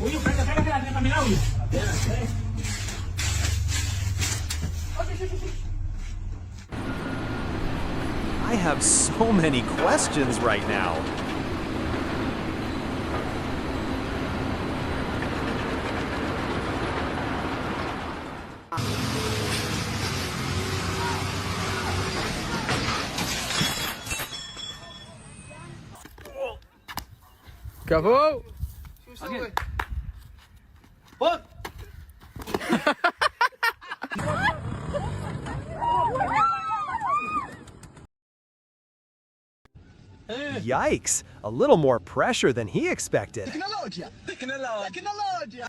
I have so many questions right now. Careful! What? Yikes! A little more pressure than he expected. Tecnologia! Tecnologia!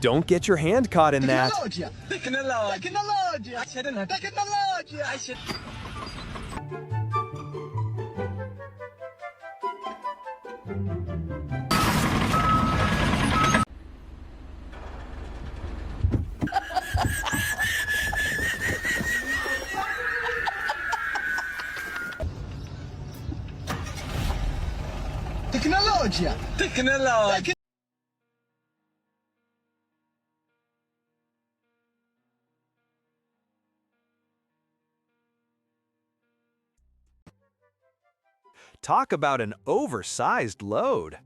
Don't get your hand caught in that. Tecnologia! Tecnologia! Tecnologia! Tecnologia! Tecnologia! Talk about an oversized load.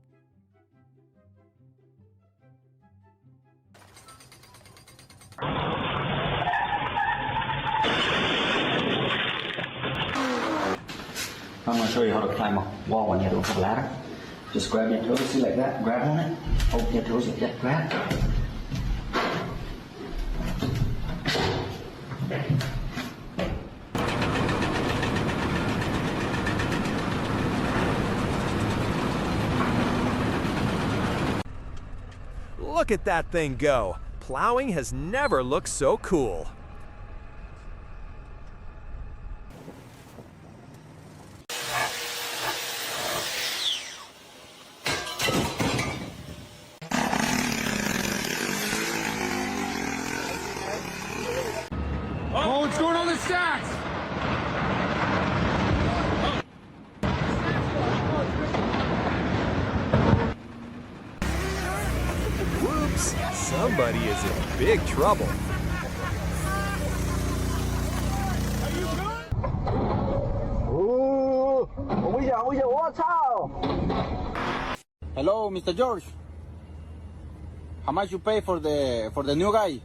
I'm going to show you how to climb a wall when you don't have a ladder. Just grab your toes, see like that, grab on it, open your toes like that, grab. Look at that thing go. Plowing has never looked so cool. Oh, what's going on the stacks? Whoops! Somebody is in big trouble. Hello, Mr. George. How much you pay for the new guy?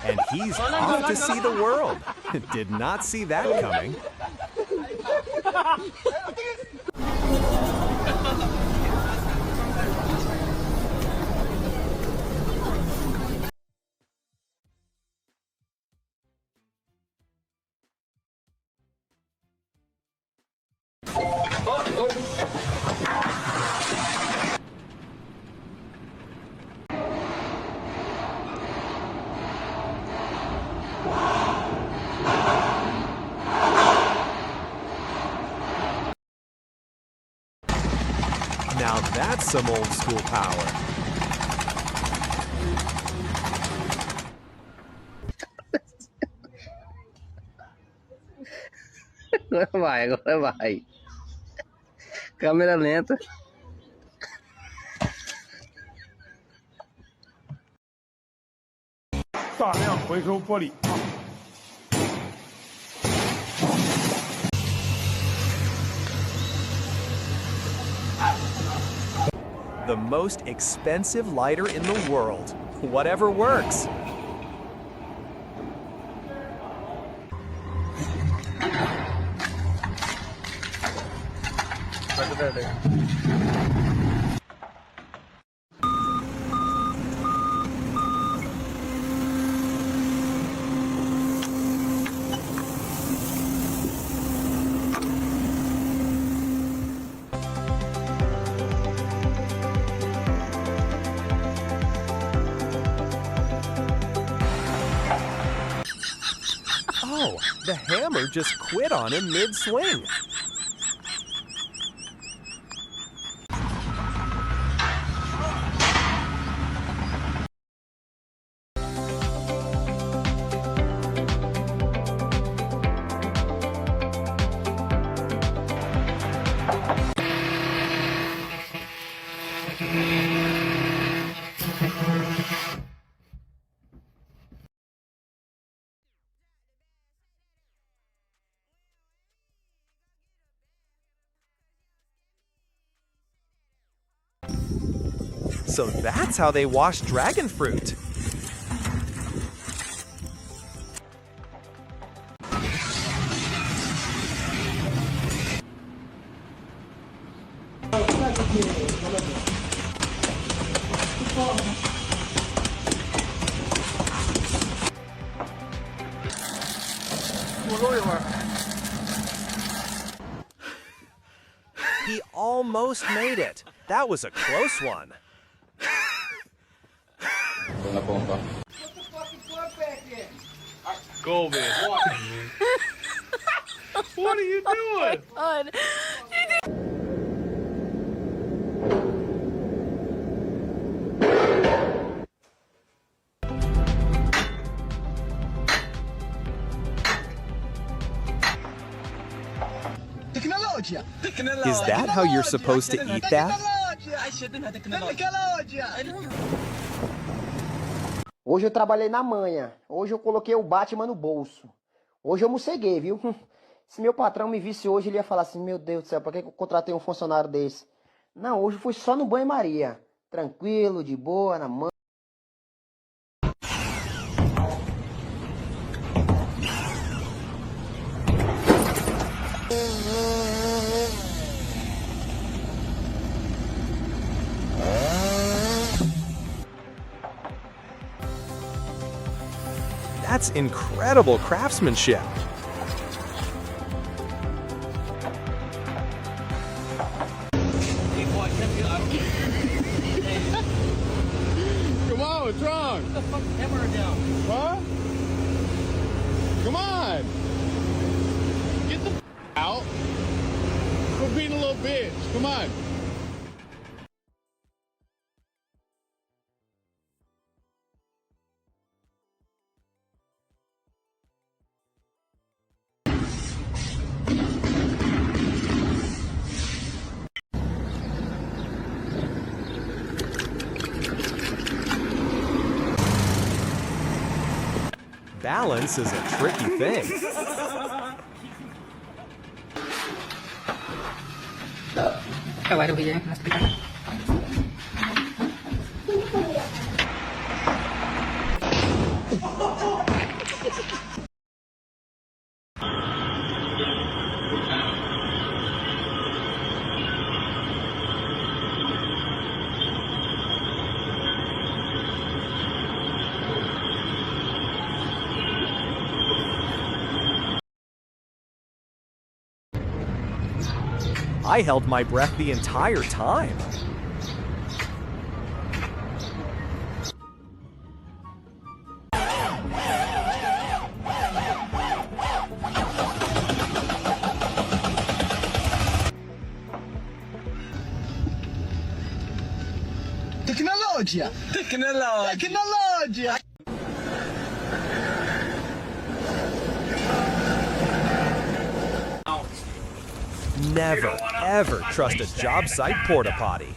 And he's off to see the world. Did not see that coming. Now that's some old school power. Agora vai. Câmera lenta. The most expensive lighter in the world. Whatever works. The hammer just quit on him mid-swing. So that's how they wash dragon fruit. He almost made it. That was a close one. Go, man. What are you doing? God. Tecnologia. Is that how you're supposed to eat that? Hoje eu trabalhei na manha. Hoje eu coloquei o Batman no bolso. Hoje eu mosseguei, viu? Se meu patrão me visse hoje, ele ia falar assim, meu Deus do céu, por que eu contratei um funcionário desse? Não, hoje foi só no banho-maria. Tranquilo, de boa, na manha. That's incredible craftsmanship. Come on, what's wrong? Put the fucking hammer down. Huh? Come on. Get the out. Quit being a little bitch. Come on. Balance is a tricky thing. Acabaram ya, no explicar. I held my breath the entire time. Tecnologia. Tecnologia. Never, ever trust a job site porta potty.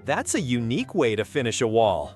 That's a unique way to finish a wall.